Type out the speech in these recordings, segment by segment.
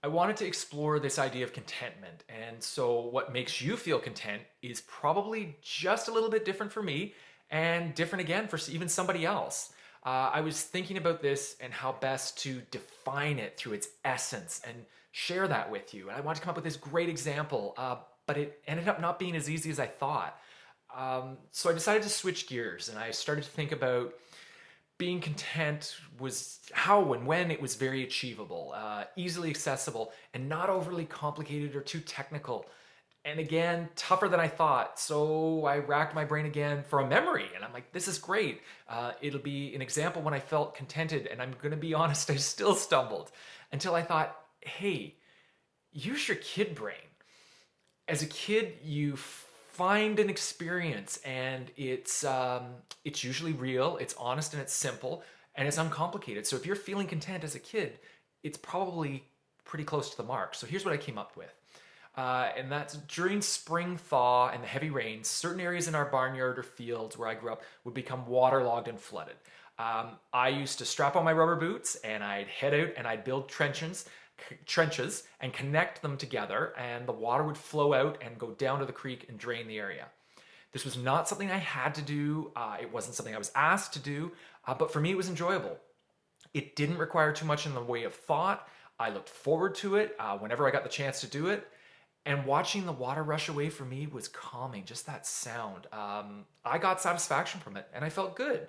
I wanted to explore this idea of contentment. And so, what makes you feel content is probably just a little bit different for me and different again for even somebody else. I was thinking about this and how best to define it through its essence and share that with you. And I wanted to come up with this great example, but it ended up not being as easy as I thought. So I decided to switch gears and I started to think about being content was how and when it was very achievable, easily accessible, and not overly complicated or too technical. And again, tougher than I thought. So I racked my brain again for a memory, and I'm like, this is great. It'll be an example when I felt contented, and I'm gonna be honest, I still stumbled until I thought, hey, use your kid brain. As a kid, you find an experience, and it's usually real, it's honest, and it's simple, and it's uncomplicated. So if you're feeling content as a kid, it's probably pretty close to the mark. So here's what I came up with. And that's during spring thaw and the heavy rains, certain areas in our barnyard or fields where I grew up would become waterlogged and flooded. I used to strap on my rubber boots and I'd head out and I'd build trenches and connect them together, and the water would flow out and go down to the creek and drain the area. This was not something I had to do. It wasn't something I was asked to do, but for me it was enjoyable. It didn't require too much in the way of thought. I looked forward to it whenever I got the chance to do it. And watching the water rush away for me was calming, just that sound. I got satisfaction from it and I felt good.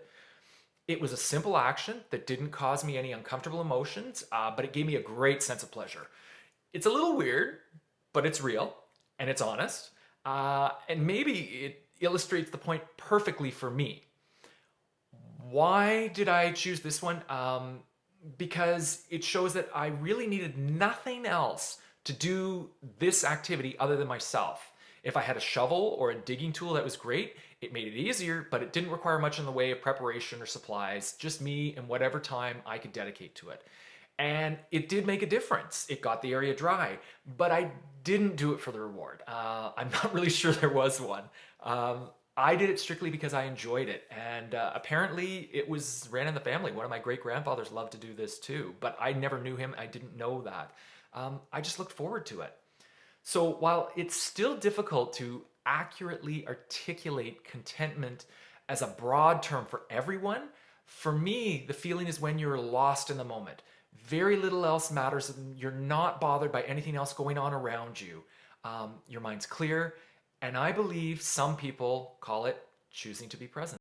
It was a simple action that didn't cause me any uncomfortable emotions, but it gave me a great sense of pleasure. It's a little weird, but it's real and it's honest. And maybe it illustrates the point perfectly for me. Why did I choose this one? Because it shows that I really needed nothing else to do this activity other than myself. If I had a shovel or a digging tool, that was great. It made it easier, but it didn't require much in the way of preparation or supplies, just me and whatever time I could dedicate to it. And it did make a difference. It got the area dry, but I didn't do it for the reward. I'm not really sure there was one. I did it strictly because I enjoyed it, and apparently it was ran in the family. One of my great grandfathers loved to do this too, but I never knew him. I didn't know that. I just looked forward to it. So while it's still difficult to accurately articulate contentment as a broad term for everyone, for me, the feeling is when you're lost in the moment. Very little else matters, and you're not bothered by anything else going on around you. Your mind's clear, and I believe some people call it choosing to be present.